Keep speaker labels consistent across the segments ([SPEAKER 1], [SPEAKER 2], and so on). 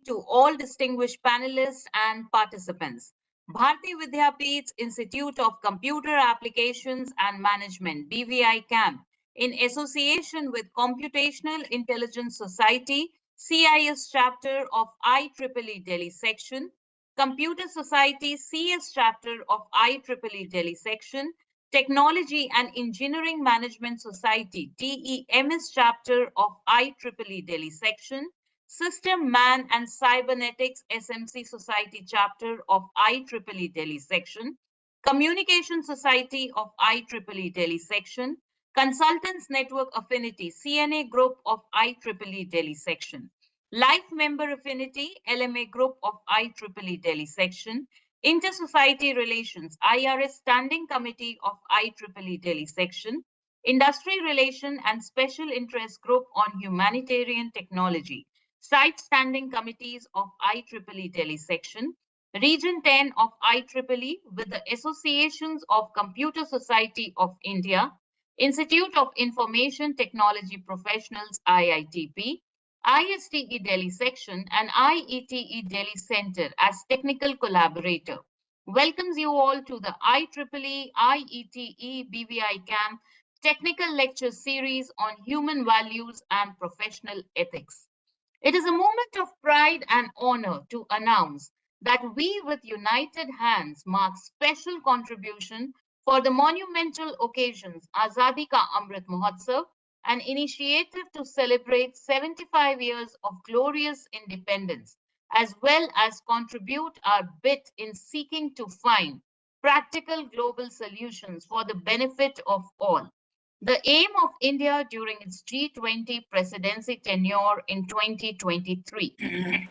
[SPEAKER 1] to all distinguished panelists and participants. Bharati Vidyapeeth's Institute of Computer Applications and Management, BVI CAM, in association with Computational Intelligence Society, CIS chapter of IEEE Delhi Section, Computer Society CS chapter of IEEE Delhi Section, Technology and Engineering Management Society TEMS chapter of IEEE Delhi Section, System Man and Cybernetics SMC Society chapter of IEEE Delhi Section, Communication Society of IEEE Delhi Section, Consultants Network Affinity CNA Group of IEEE Delhi Section, Life Member Affinity LMA Group of IEEE Delhi Section, Inter-Society Relations IRS Standing Committee of IEEE Delhi Section, Industry Relation and Special Interest Group on Humanitarian Technology, Site Standing Committees of IEEE Delhi Section, Region 10 of IEEE with the Associations of Computer Society of India, Institute of Information Technology Professionals IITP, ISTE Delhi Section and IETE Delhi Center as technical collaborator welcomes you all to the IEEE IETE BVI CAM technical lecture series on human values and professional ethics. It is a moment of pride and honor to announce that we with united hands mark special contribution for the monumental occasions Azadi Ka Amrit Mahotsav, an initiative to celebrate 75 years of glorious independence, as well as contribute our bit in seeking to find practical global solutions for the benefit of all. The aim of India during its G20 presidency tenure in 2023.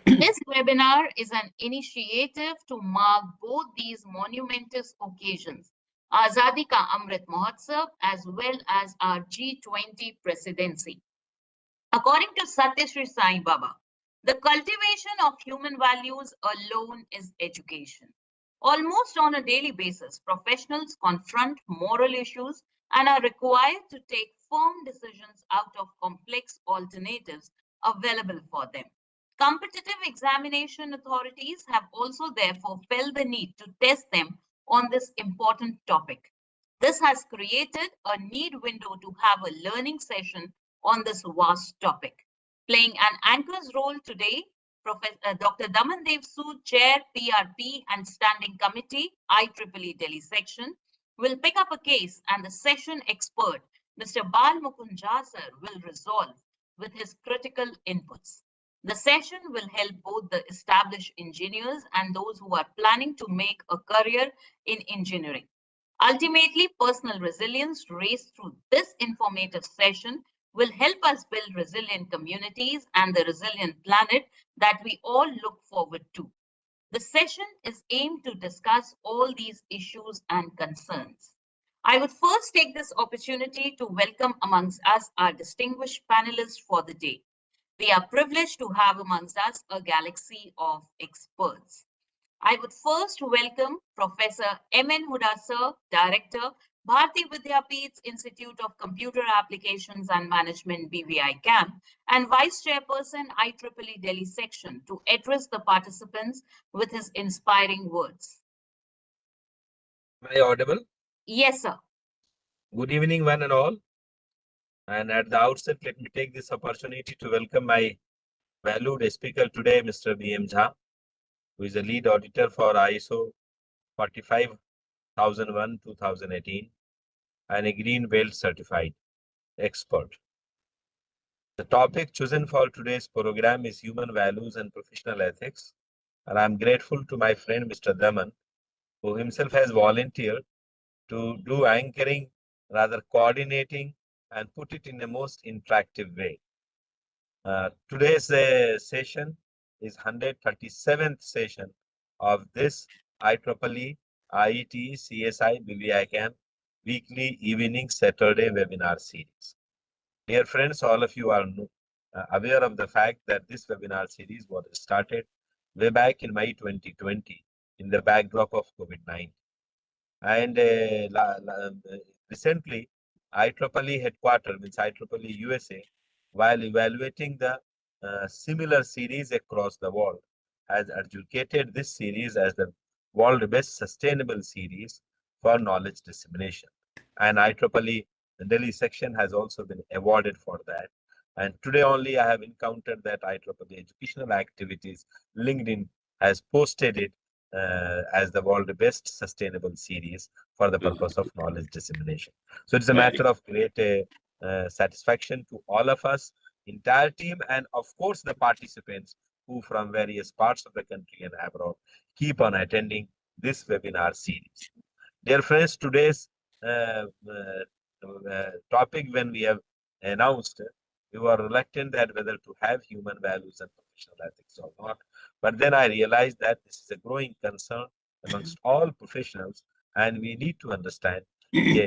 [SPEAKER 1] This webinar is an initiative to mark both these monumentous occasions, Azadi Ka Amrit Mahotsav, as well as our G20 presidency. According to Satya Sri Sai Baba, the cultivation of human values alone is education. Almost on a daily basis, professionals confront moral issues and are required to take firm decisions out of complex alternatives available for them. Competitive examination authorities have also therefore felt the need to test them on this important topic. This has created a need window to have a learning session on this vast topic. Playing an anchor's role today, Dr. Daman Dev Sood, Chair, PR&P and Standing Committee, IEEE Delhi Section, will pick up a case and the session expert, Mr. Bal Mukund Jha sir, will resolve with his critical inputs. The session will help both the established engineers and those who are planning to make a career in engineering. Ultimately, personal resilience raised through this informative session will help us build resilient communities and the resilient planet that we all look forward to. The session is aimed to discuss all these issues and concerns. I would first take this opportunity to welcome amongst us our distinguished panelists for the day. We are privileged to have amongst us a galaxy of experts. I would first welcome Professor M.N. Huda sir, Director, Bharati Vidyapeeth's Institute of Computer Applications and Management BVI CAM, and Vice Chairperson IEEE Delhi Section to address the participants with his inspiring words.
[SPEAKER 2] Am I audible?
[SPEAKER 1] Yes, sir.
[SPEAKER 2] Good evening, one and all. And at the outset, let me take this opportunity to welcome my valued speaker today, Mr. B.M. Jha, who is a lead auditor for ISO 45001-2018 and a Green Belt certified expert. The topic chosen for today's program is human values and professional ethics. And I'm grateful to my friend, Mr. Daman, who himself has volunteered to do anchoring, rather coordinating, and put it in the most interactive way. Today's session is 137th session of this IEEE IETE CSI BVICAM weekly evening Saturday webinar series. Dear friends, all of you are aware of the fact that this webinar series was started way back in May 2020 in the backdrop of COVID-19. And recently, IEEE headquarters, means IEEE USA, while evaluating the similar series across the world, has adjudicated this series as the world best sustainable series for knowledge dissemination. And IEEE Delhi Section has also been awarded for that. And today only I have encountered that IEEE Educational Activities LinkedIn has posted it as the world best sustainable series for the purpose of knowledge dissemination. So it's a matter of great satisfaction to all of us, entire team, and of course the participants who from various parts of the country and abroad keep on attending this webinar series. Dear friends, today's topic, when we have announced, we were reluctant that whether to have human values and professional ethics or not. But then I realized that this is a growing concern amongst all professionals, and we need to understand, yeah,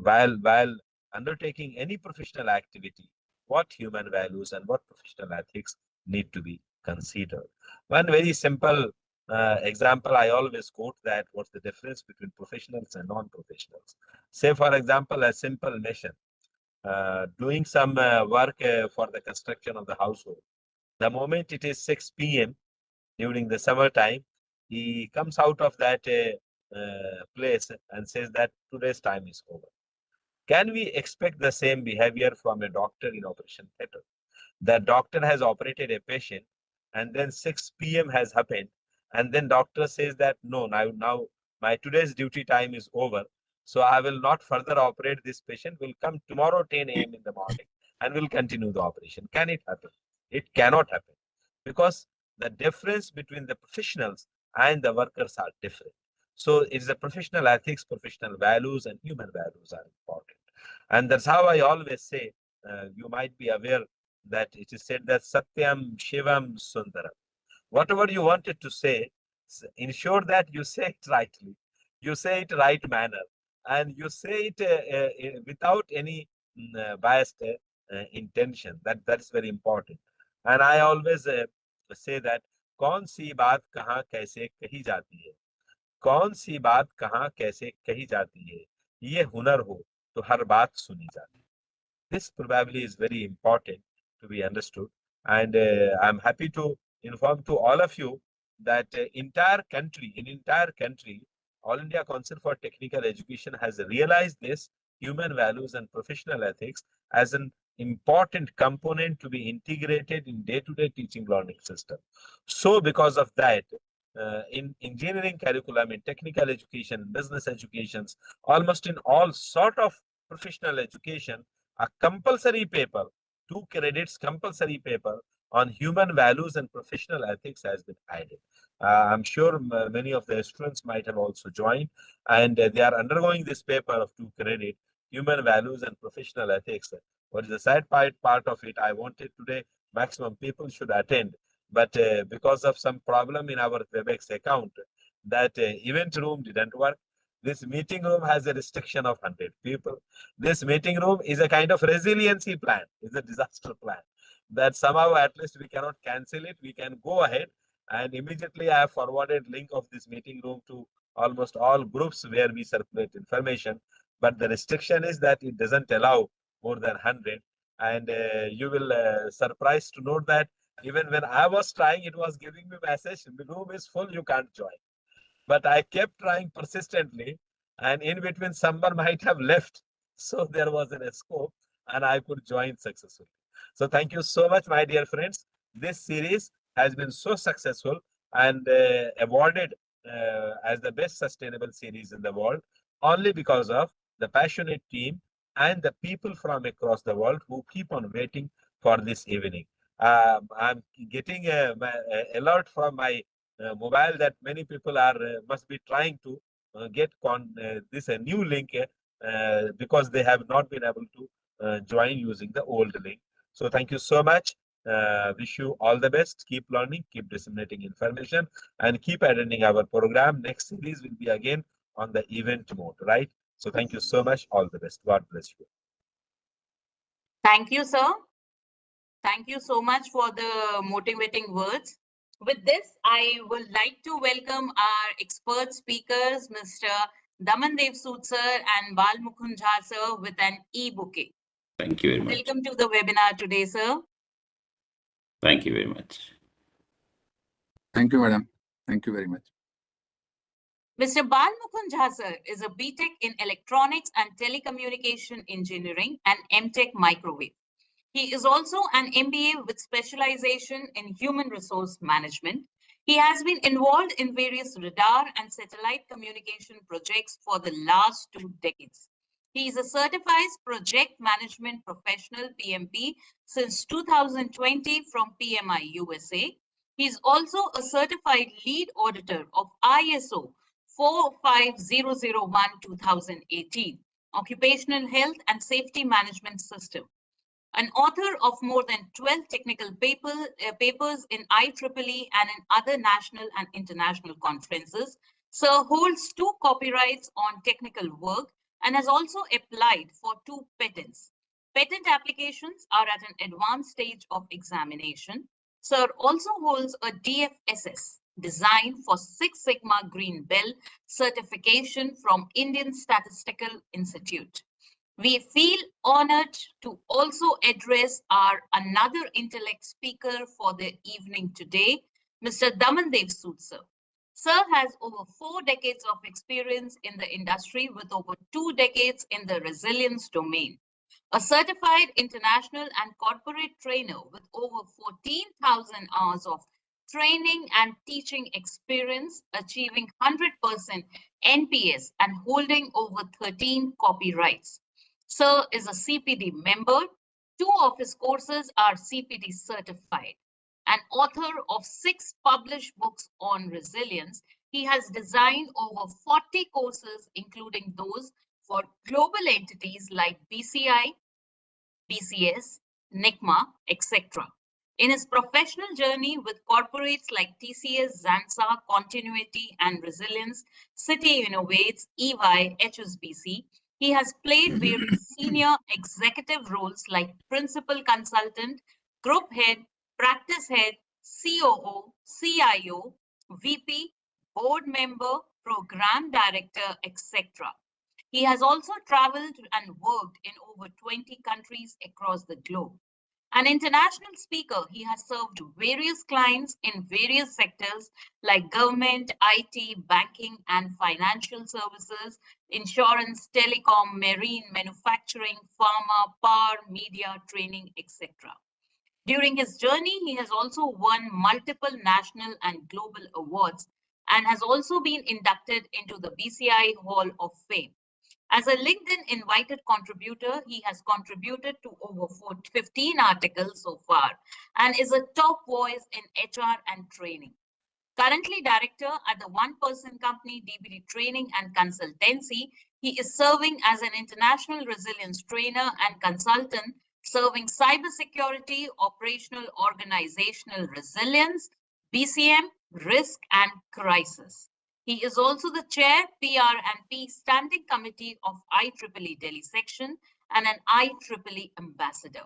[SPEAKER 2] while undertaking any professional activity, what human values and what professional ethics need to be considered. One very simple example I always quote, that what's the difference between professionals and non-professionals. Say, for example, a simple nation doing some work for the construction of the household. The moment it is 6 p.m. during the summertime, he comes out of that place and says that today's time is over. Can we expect the same behavior from a doctor in operation theater? The doctor has operated a patient, and then 6 p.m. has happened, and then doctor says that no, now my today's duty time is over, so I will not further operate this patient, will come tomorrow 10 a.m. in the morning and will continue the operation. Can it happen? It cannot happen, because the difference between the professionals and the workers are different. So it's the professional ethics, professional values, and human values are important. And that's how I always say, you might be aware that it is said that Satyam Shivam Sundaram. Whatever you wanted to say, ensure that you say it rightly, you say it right manner, and you say it without any biased intention. That is very important. And I always say that कौन सी बात कहाँ कैसे कही जाती है, कौन सी बात कहाँ कैसे कही जाती है, ये हुनर हो तो हर बात सुनी जाती है. This probably is very important to be understood. And I'm happy to inform to all of you that in entire country, All India Council for Technical Education has realized this human values and professional ethics as an important component to be integrated in day-to-day teaching learning system. So because of that, in engineering curriculum, in technical education, business educations, almost in all sort of professional education, a compulsory paper, 2 credits compulsory paper on human values and professional ethics has been added. I'm sure many of the students might have also joined, and they are undergoing this paper of 2 credit, human values and professional ethics. What is the sad part of it? I wanted today maximum people should attend, but because of some problem in our Webex account, that event room didn't work. This meeting room has a restriction of 100 people. This meeting room is a kind of resiliency plan, is a disaster plan, that somehow at least we cannot cancel it. We can go ahead, and immediately I have forwarded link of this meeting room to almost all groups where we circulate information. But the restriction is that it doesn't allow more than 100. And you will surprised to note that even when I was trying, it was giving me message, the room is full, you can't join. But I kept trying persistently, and in between someone might have left. So there was an scope, and I could join successfully. So thank you so much, my dear friends. This series has been so successful and awarded as the best sustainable series in the world, only because of the passionate team and the people from across the world who keep on waiting for this evening. I'm getting a alert from my mobile that many people are must be trying to get this a new link because they have not been able to join using the old link. So thank you so much. Wish you all the best. Keep learning, keep disseminating information, and keep attending our program. Next series will be again on the event mode, right? So thank you so much. All the best. God bless you.
[SPEAKER 1] Thank you, sir. Thank you so much for the motivating words. With this, I would like to welcome our expert speakers, Mr. Daman Dev Sood sir and Bal Mukund Jha sir, with an e-bouquet.
[SPEAKER 3] Thank you very much.
[SPEAKER 1] Welcome to the webinar today, sir.
[SPEAKER 3] Thank you very much.
[SPEAKER 4] Thank you, madam. Thank you very much.
[SPEAKER 1] Mr. Bal Mukund Jha sir is a BTech in Electronics and Telecommunication Engineering and MTech Microwave. He is also an MBA with specialization in Human Resource Management. He has been involved in various radar and satellite communication projects for the last 2 decades. He is a certified project management professional PMP since 2020 from PMI USA. He is also a certified lead auditor of ISO 45001-2018, Occupational Health and Safety Management System. An author of more than 12 technical papers in IEEE and in other national and international conferences, Sir holds 2 copyrights on technical work and has also applied for 2 patents. Patent applications are at an advanced stage of examination. Sir also holds a DFSS, Design for Six Sigma Green Belt certification from Indian Statistical Institute. We feel honored to also address our another intellect speaker for the evening today, Mr. Daman Dev Sood, sir. Sir has over 4 decades of experience in the industry with over 2 decades in the resilience domain. A certified international and corporate trainer with over 14,000 hours of training and teaching experience, achieving 100% NPS and holding over 13 copyrights. Sir is a CPD member. 2 of his courses are CPD certified. An author of 6 published books on resilience, he has designed over 40 courses, including those for global entities like BCI, BCS, NICMA, etc. In his professional journey with corporates like TCS, Zansa, Continuity and Resilience, City Innovates, EY, HSBC, he has played various senior executive roles like principal consultant, group head, practice head, COO, CIO, VP, board member, program director, etc. He has also traveled and worked in over 20 countries across the globe. An international speaker, he has served various clients in various sectors like government, IT, banking and financial services, insurance, telecom, marine, manufacturing, pharma, power, media, training, etc. During his journey, he has also won multiple national and global awards and has also been inducted into the BCI Hall of Fame. As a LinkedIn invited contributor, he has contributed to over 15 articles so far and is a top voice in HR and training. Currently director at the one-person company DBD Training and Consultancy, he is serving as an international resilience trainer and consultant, serving cybersecurity, operational organizational resilience, BCM, risk and crisis. He is also the chair, PR&P STandinG Committee of IEEE Delhi Section and an IEEE ambassador.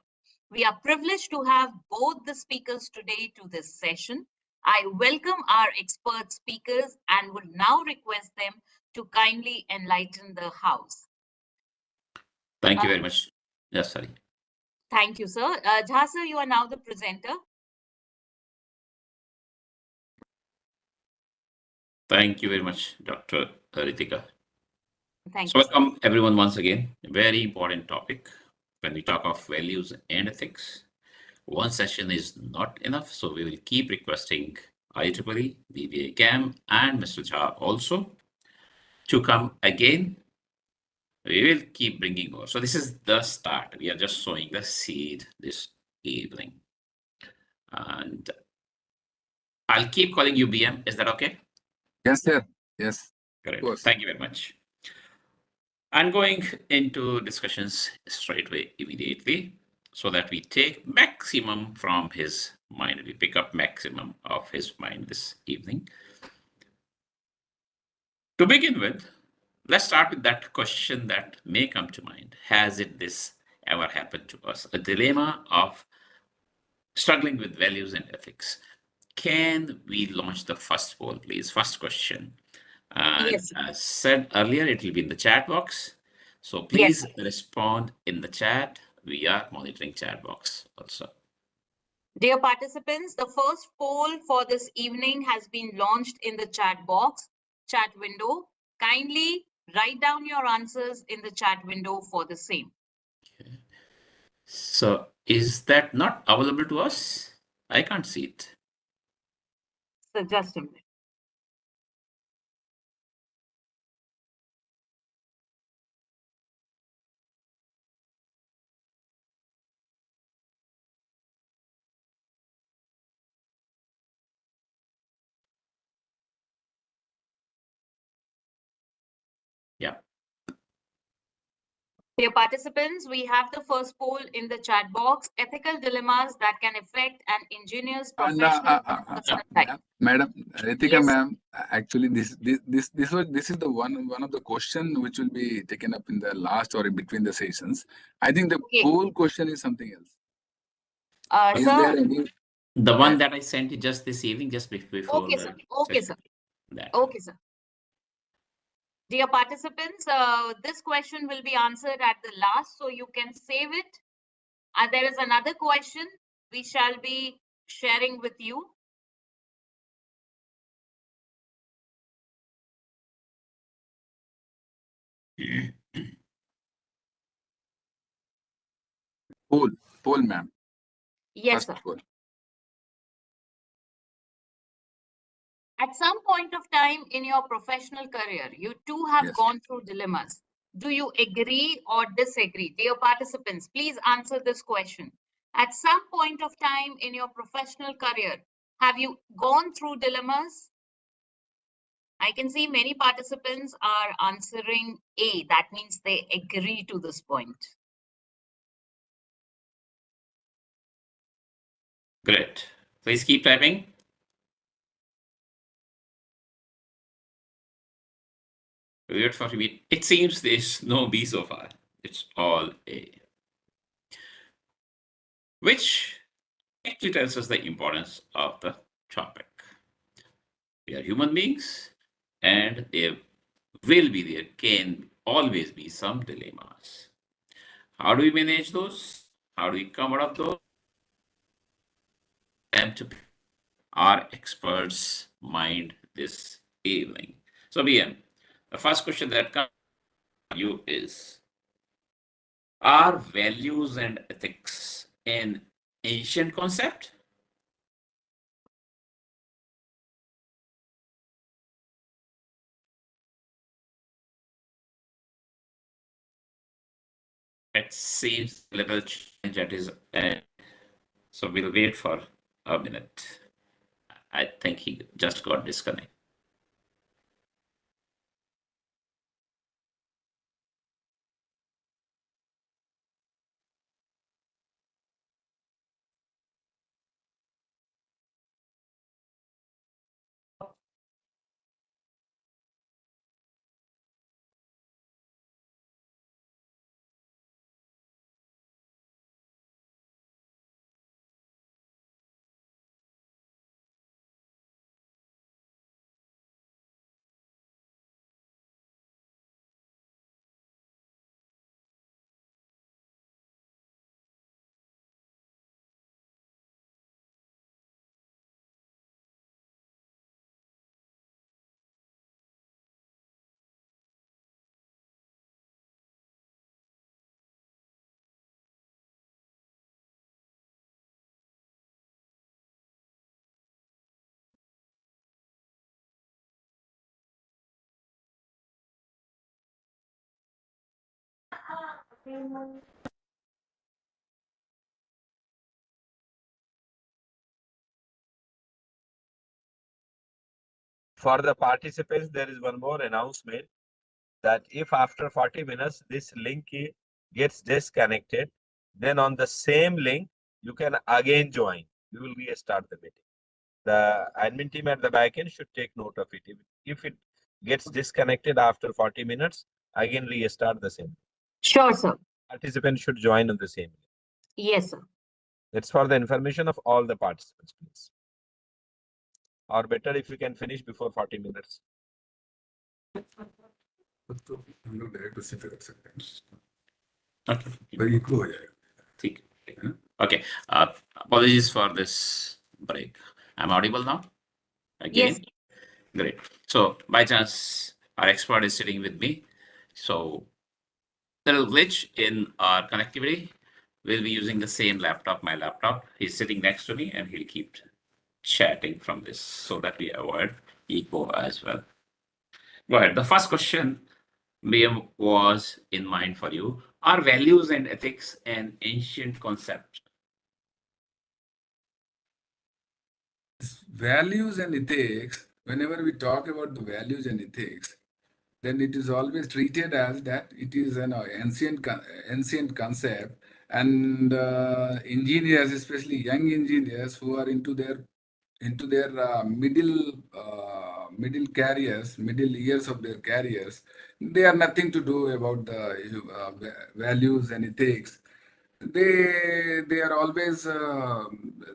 [SPEAKER 1] We are privileged to have both the speakers today to this session. I welcome our expert speakers and would now request them to kindly enlighten the house.
[SPEAKER 3] Thank you very much. Yes, sorry.
[SPEAKER 1] Thank you, sir. Jha sir, you are now the presenter.
[SPEAKER 3] Thank you very much, Dr. Ritika.
[SPEAKER 1] Thank
[SPEAKER 3] So
[SPEAKER 1] you.
[SPEAKER 3] welcome everyone once again. A very important topic when we talk of values and ethics. One session is not enough, so we will keep requesting IEEE, BBA CAM, and Mr. Jha also to come again. We will keep bringing more. So this is the start. We are just sowing the seed this evening. And I'll keep calling you BM. Is that okay?
[SPEAKER 4] Yes, sir. Yes.
[SPEAKER 3] Great.
[SPEAKER 4] Of course.
[SPEAKER 3] Thank you very much. I'm going into discussions straight away immediately so that we take maximum from his mind. We pick up maximum of his mind this evening. To begin with, let's start with that question that may come to mind. Has this ever happened to us? A dilemma of struggling with values and ethics. Can we launch the first poll, please? First question. And
[SPEAKER 1] Yes.
[SPEAKER 3] as said earlier, it will be in the chat box. So please respond in the chat. We are monitoring chat box also.
[SPEAKER 1] Dear participants, the first poll for this evening has been launched in the chat box, chat window. Kindly write down your answers in the chat window for the same.
[SPEAKER 3] So is that not available to us? I can't see it.
[SPEAKER 1] So just a minute.
[SPEAKER 3] Yeah.
[SPEAKER 1] Dear participants, we have the first poll in the chat box, ethical dilemmas that can affect an engineer's professional and personal life.
[SPEAKER 4] Madam Ritika,
[SPEAKER 1] Yes,
[SPEAKER 4] ma'am, actually this is the one of the question which will be taken up in the last or in between the sessions. I think the
[SPEAKER 1] okay.
[SPEAKER 4] poll question is something else. Is
[SPEAKER 1] Sir,
[SPEAKER 4] there any?
[SPEAKER 3] The one that I sent you just this evening, just before
[SPEAKER 1] okay,
[SPEAKER 3] the
[SPEAKER 1] sir. Okay,
[SPEAKER 3] session.
[SPEAKER 1] sir.
[SPEAKER 3] That.
[SPEAKER 1] Okay, sir. Dear participants, this question will be answered at the last, so you can save it. There is another question we shall be sharing with you.
[SPEAKER 4] Poll, ma'am.
[SPEAKER 1] Yes,
[SPEAKER 4] First
[SPEAKER 1] sir.
[SPEAKER 4] poll.
[SPEAKER 1] At some point of time in your professional career, you too have
[SPEAKER 4] Yes.
[SPEAKER 1] gone through dilemmas. Do you agree or disagree? Dear participants, please answer this question. At some point of time in your professional career, have you gone through dilemmas? I can see many participants are answering A. That means they agree to this point.
[SPEAKER 3] Great. Please keep typing. Wait for me. It seems there's no B so far. It's all A. Which actually tells us the importance of the topic. We are human beings, and there can always be some dilemmas. How do we manage those? How do we come out of those? And to our experts' mind this evening. So, BM, the first question that comes to you is: are values and ethics an ancient concept? It seems a little change that is, so we'll wait for a minute. I think he just got disconnected.
[SPEAKER 2] For the participants, there is one more announcement that if after 40 minutes this link gets disconnected, then on the same link, you can again join. We will restart the meeting. The admin team at the backend should take note of it. If it gets disconnected after 40 minutes, again restart the same.
[SPEAKER 1] Sure, sir.
[SPEAKER 2] Participants should join on the same link.
[SPEAKER 1] Yes, sir.
[SPEAKER 2] That's for the information of all the participants, please. Or better if we can finish before 40 minutes.
[SPEAKER 4] तो हम लोग direct उससे कर सकते हैं
[SPEAKER 3] Okay.
[SPEAKER 4] पर eco हो जाएगा
[SPEAKER 3] ठीक है। Okay. Apologies for this break. I'm audible now? Again?
[SPEAKER 1] Yes.
[SPEAKER 3] Great. So by chance, our expert is sitting with me. So little glitch in our connectivity. We'll be using the same laptop, my laptop. He's sitting next to me and he'll keep chatting from this so that we avoid echo as well. Go ahead. The first question, BM, was in mind for you. Are values and ethics an ancient concept?
[SPEAKER 4] Values and ethics, whenever we talk about the values and ethics, then it is always treated as that it is an ancient concept, and engineers, especially young engineers who are into their middle careers, middle years of their careers, they are nothing to do about the values and ethics. They are always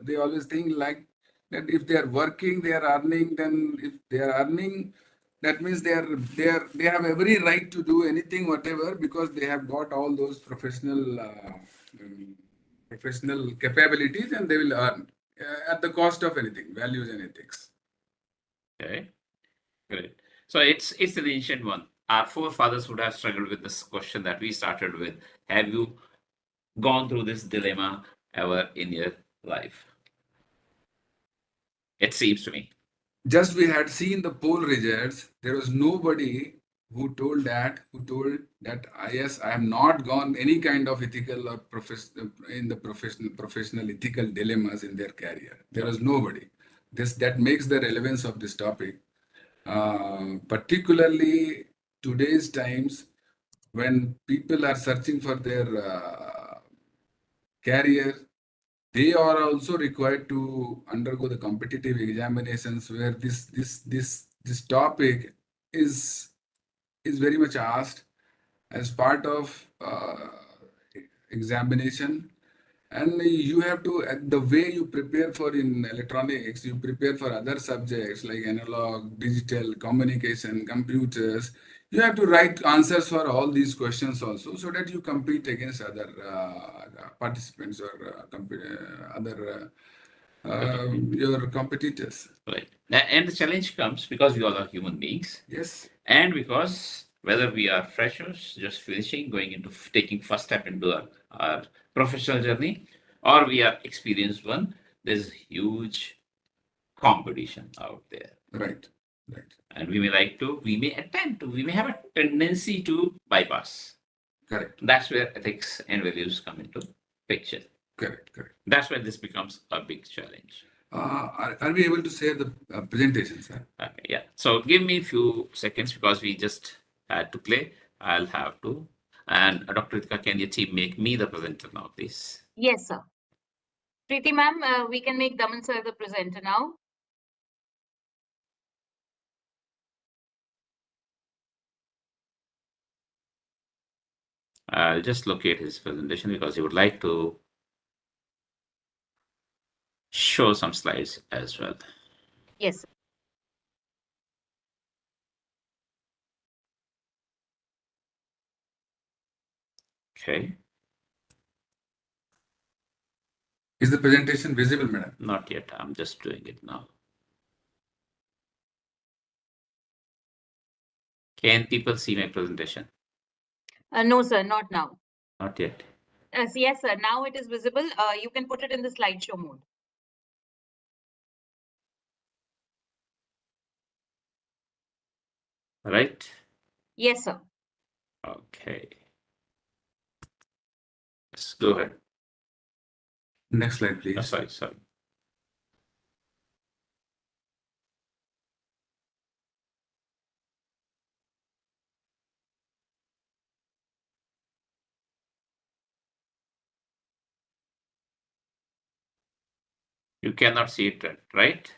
[SPEAKER 4] they always think like that if they are working, they are earning. Then if they are earning, that means they have every right to do anything, whatever, because they have got all those professional capabilities, and they will earn at the cost of anything, values and ethics.
[SPEAKER 3] Okay, great. So it's an ancient one. Our forefathers would have struggled with this question that we started with. Have you gone through this dilemma ever in your life? It seems to me.
[SPEAKER 4] Just we had seen the poll results, there was nobody who told that yes, I have not gone any kind of ethical or professional ethical dilemmas in their career. There was nobody. This that makes the relevance of this topic, particularly today's times when people are searching for their career. They are also required to undergo the competitive examinations where this topic is is very much asked as part of examination. And you have to, the way you prepare for in electronics, you prepare for other subjects like analog, digital, communication, computers. You have to write answers for all these questions also, so that you compete against other participants or other your competitors.
[SPEAKER 3] Right. And the challenge comes because we all are human beings.
[SPEAKER 4] Yes.
[SPEAKER 3] And because whether we are freshers, just finishing, going into taking first step into our professional journey, or we are experienced one, there's huge competition out there.
[SPEAKER 4] Right. Right.
[SPEAKER 3] And we may attempt to, we may have a tendency to bypass.
[SPEAKER 4] Correct.
[SPEAKER 3] That's where ethics and values come into picture.
[SPEAKER 4] Correct. Correct.
[SPEAKER 3] That's where this becomes a big challenge.
[SPEAKER 4] Are we able to share the presentation, sir?
[SPEAKER 3] Okay, yeah. So give me a few seconds because we just had to play. I'll have to. And Dr. Ritika, can your team make me the presenter now, please?
[SPEAKER 1] Yes, sir. Preeti ma'am, we can make Daman sir the presenter now.
[SPEAKER 3] I'll just locate his presentation because he would like to show some slides as well.
[SPEAKER 1] Yes.
[SPEAKER 3] Okay.
[SPEAKER 4] Is the presentation visible, madam?
[SPEAKER 3] Not yet. I'm just doing it now. Can people see my presentation?
[SPEAKER 1] No, sir, not now.
[SPEAKER 3] Not yet.
[SPEAKER 1] Yes, sir. Now it is visible. You can put it in the slideshow mode.
[SPEAKER 3] Right?
[SPEAKER 1] Yes, sir.
[SPEAKER 3] Okay. Let's go ahead.
[SPEAKER 4] Next slide, please.
[SPEAKER 3] Sorry. You cannot see it, right?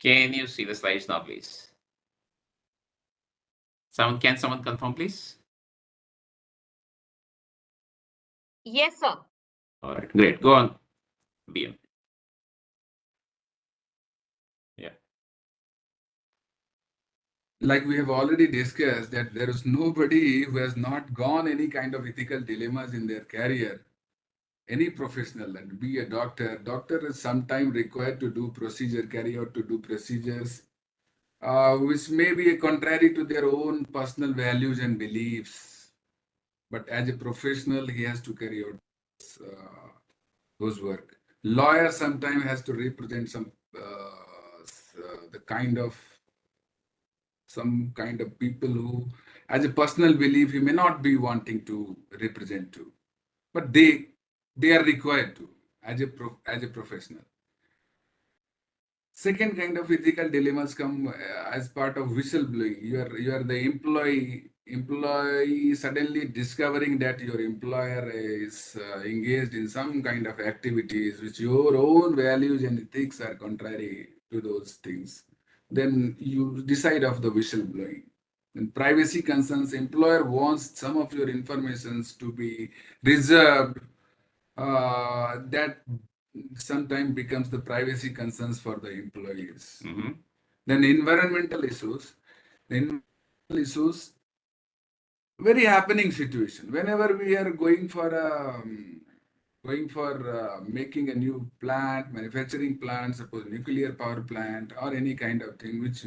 [SPEAKER 3] Can you see the slides now, please? Can someone confirm, please?
[SPEAKER 1] Yes, sir.
[SPEAKER 3] All right, great. Go on, BM. Yeah.
[SPEAKER 4] Like we have already discussed that there is nobody who has not gone any kind of ethical dilemmas in their career. Any professional, and be a doctor is sometimes required to do procedure, carry out to do procedures, which may be contrary to their own personal values and beliefs. But as a professional, he has to carry out those work. Lawyer sometimes has to represent the kind of some kind of people who, as a personal belief, he may not be wanting to represent to, but they are required to as a professional. Second kind of ethical dilemmas come as part of whistleblowing. You are the employee suddenly discovering that your employer is engaged in some kind of activities which your own values and ethics are contrary to those things. Then you decide of the whistleblowing. And privacy concerns, employer wants some of your informations to be reserved. That sometimes becomes the privacy concerns for the employees.
[SPEAKER 3] Mm-hmm.
[SPEAKER 4] Then environmental issues. The environmental issues, very happening situation. Whenever we are going for making a new plant, manufacturing plant, suppose nuclear power plant or any kind of thing, which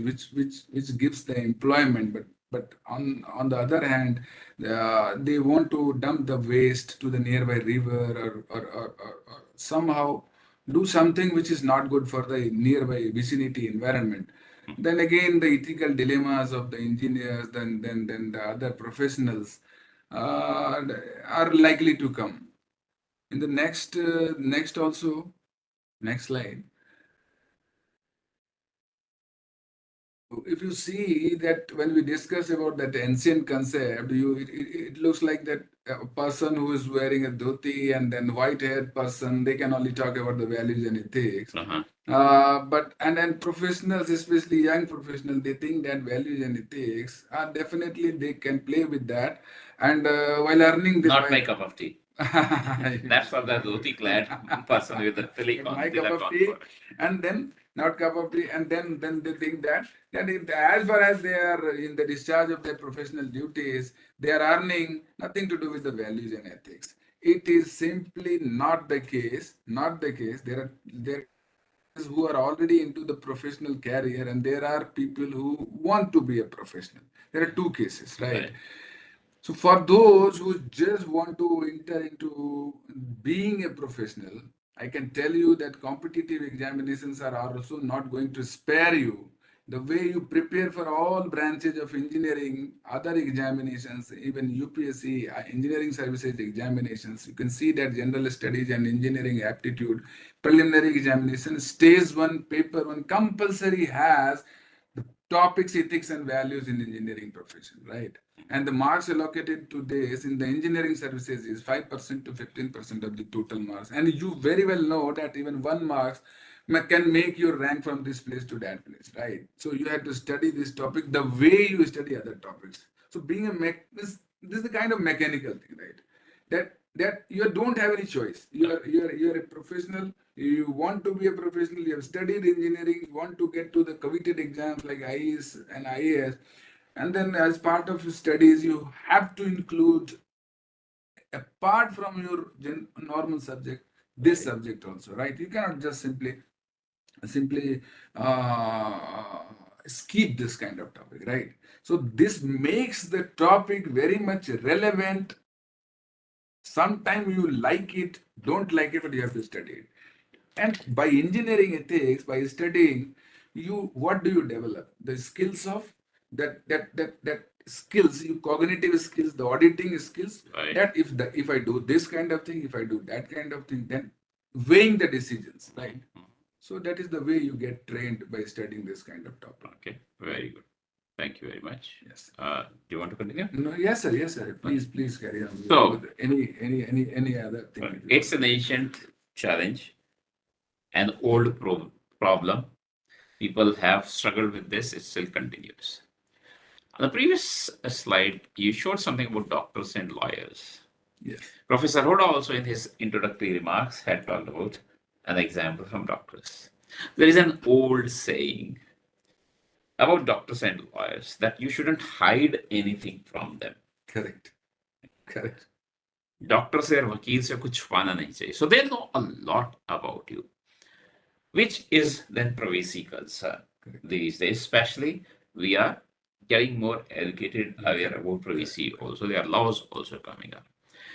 [SPEAKER 4] gives the employment, but on the other hand, they want to dump the waste to the nearby river or somehow do something which is not good for the nearby vicinity environment. Then again, the ethical dilemmas of the engineers, then the other professionals are likely to come. In the next slide. If you see that when we discuss about that ancient concept, it looks like that a person who is wearing a dhoti and then white-haired person, they can only talk about the values and ethics. But then professionals, especially young professionals, they think that values and ethics are definitely they can play with that, and while earning this.
[SPEAKER 3] Not my cup of tea. That's for the dhoti clad person with the telecom.
[SPEAKER 4] My cup of tea, and then not cup of tea, and then they think that as far as they are in the discharge of their professional duties, they are earning nothing to do with the values and ethics. It is simply not the case. Not the case. There who are already into the professional career, and there are people who want to be a professional. There are two cases, right? So for those who just want to enter into being a professional, I can tell you that competitive examinations are also not going to spare you. The way you prepare for all branches of engineering, other examinations, even UPSC, engineering services examinations, you can see that general studies and engineering aptitude, preliminary examination, stage 1, paper 1, compulsory has the topics, ethics and values in engineering profession, right? And the marks allocated to this in the engineering services is 5% to 15% of the total marks. And you very well know that even 1 mark can make your rank from this place to that place, right? So you have to study this topic the way you study other topics. So being this is the kind of mechanical thing, right? That you don't have any choice. You're a professional. You want to be a professional. You have studied engineering. You want to get to the coveted exams like IES and IAS. And then as part of your studies, you have to include, apart from your normal subject, this subject also, right? You cannot just simply skip this kind of topic, right? So this makes the topic very much relevant. Sometimes you like it, don't like it, but you have to study it. And by engineering ethics, by studying, what do you develop? The skills of that skills, you cognitive skills, the auditing skills.
[SPEAKER 3] Right.
[SPEAKER 4] That if I do this kind of thing, if I do that kind of thing, then weighing the decisions, right? So that is the way you get trained by studying this kind of topic.
[SPEAKER 3] Okay, very good. Thank you very much.
[SPEAKER 4] Yes.
[SPEAKER 3] Do you want to continue?
[SPEAKER 4] No, yes, sir. Yes, sir. Please carry on.
[SPEAKER 3] So,
[SPEAKER 4] any other thing?
[SPEAKER 3] It's an ancient challenge, an old problem. people have struggled with this, it still continues. On the previous slide, you showed something about doctors and lawyers.
[SPEAKER 4] Yes.
[SPEAKER 3] Professor Hoda also in his introductory remarks had talked about an example from doctors. There is an old saying about doctors and lawyers that you shouldn't hide anything from them.
[SPEAKER 4] Correct. Correct.
[SPEAKER 3] Doctor से और वकील से कुछ छुपाना नहीं चाहिए. So they know a lot about you, which is then privacy concern these days. Especially, we are getting more educated, aware about privacy. Also, there are laws also coming up.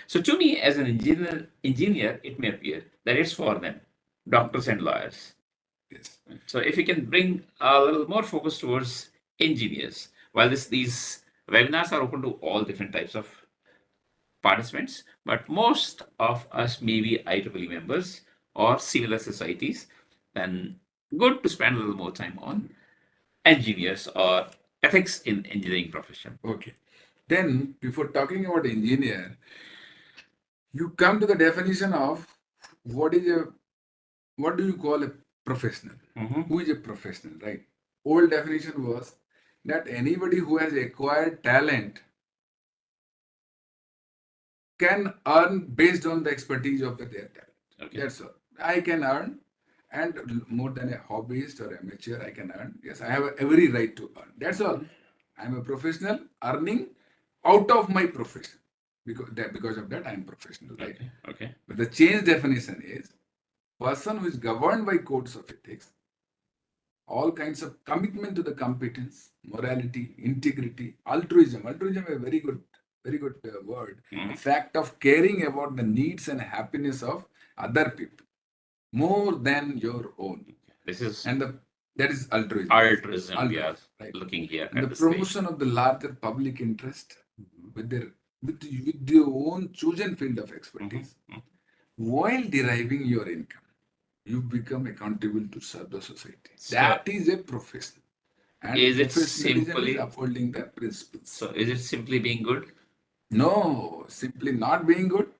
[SPEAKER 3] So to me, as an engineer, it may appear that it's for them, doctors and lawyers.
[SPEAKER 4] Yes.
[SPEAKER 3] So if you can bring a little more focus towards engineers, while these webinars are open to all different types of participants, but most of us may be IEEE members or similar societies, then good to spend a little more time on engineers or ethics in engineering profession.
[SPEAKER 4] Okay. Then, before talking about engineer, you come to the definition of what do you call a professional? Who is a professional, right? Old definition was that anybody who has acquired talent can earn based on the expertise of their talent.
[SPEAKER 3] Okay.
[SPEAKER 4] That's all. I can earn, and more than a hobbyist or amateur, I can earn. Yes, I have every right to earn. That's all. I'm a professional earning out of my profession. Because of that, I'm professional, right?
[SPEAKER 3] Okay. Okay.
[SPEAKER 4] But the change definition is person who is governed by codes of ethics, all kinds of commitment to the competence, morality, integrity, altruism. Altruism is a very good word. The fact of caring about the needs and happiness of other people more than your own.
[SPEAKER 3] This is
[SPEAKER 4] that is altruism.
[SPEAKER 3] Altruism. We are
[SPEAKER 4] right.
[SPEAKER 3] looking here
[SPEAKER 4] And
[SPEAKER 3] at
[SPEAKER 4] the
[SPEAKER 3] the
[SPEAKER 4] promotion of the larger public interest with your own chosen field of expertise, while deriving your income. You become accountable to serve the society.
[SPEAKER 3] So,
[SPEAKER 4] that is a profession. And
[SPEAKER 3] is it
[SPEAKER 4] professionalism
[SPEAKER 3] simply
[SPEAKER 4] is upholding the principles.
[SPEAKER 3] So is it simply being good?
[SPEAKER 4] No, simply not being good.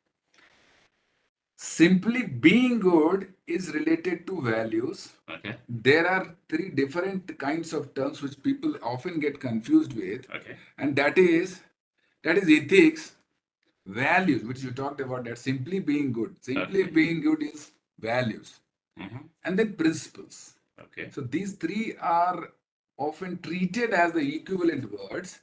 [SPEAKER 4] Simply being good is related to values.
[SPEAKER 3] Okay.
[SPEAKER 4] There are three different kinds of terms which people often get confused with.
[SPEAKER 3] Okay.
[SPEAKER 4] And that is ethics, values, which you talked about, that simply being good. Simply being good is values. And then principles.
[SPEAKER 3] Okay.
[SPEAKER 4] So these three are often treated as the equivalent words,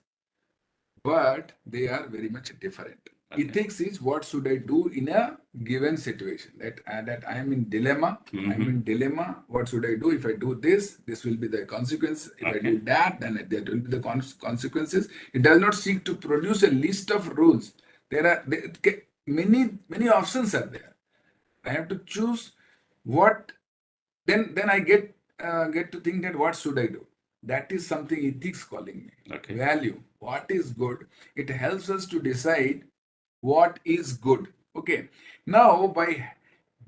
[SPEAKER 4] but they are very much different.
[SPEAKER 3] Okay.
[SPEAKER 4] Ethics is what should I do in a given situation. That I am in dilemma. I'm in dilemma. What should I do? If I do this, this will be the consequence. If I do that, then there will be the consequences. It does not seek to produce a list of rules. There are many options are there. I have to choose what. Then I get to think that what should I do? That is something ethics calling me.
[SPEAKER 3] Okay.
[SPEAKER 4] Value. What is good? It helps us to decide what is good. Okay. Now, by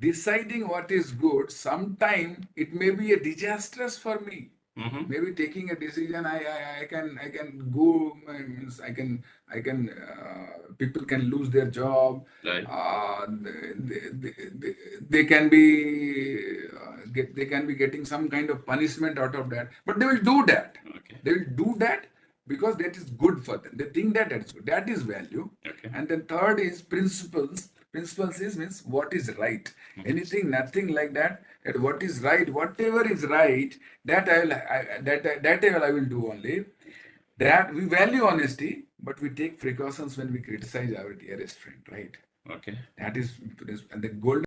[SPEAKER 4] deciding what is good, sometime it may be a disastrous for me. Maybe taking a decision, I can go. Means I can people can lose their job.
[SPEAKER 3] Right.
[SPEAKER 4] They can be getting some kind of punishment out of that. But they will do that.
[SPEAKER 3] Okay.
[SPEAKER 4] They will do that because that is good for them. They think that that's good. That is value.
[SPEAKER 3] Okay.
[SPEAKER 4] And then third is principles. Principles means what is right. Anything, nothing like that. That what is right, whatever is right, that I will do only. That we value honesty, but we take precautions when we criticize our dearest friend, right?
[SPEAKER 3] Okay.
[SPEAKER 4] That is, and the golden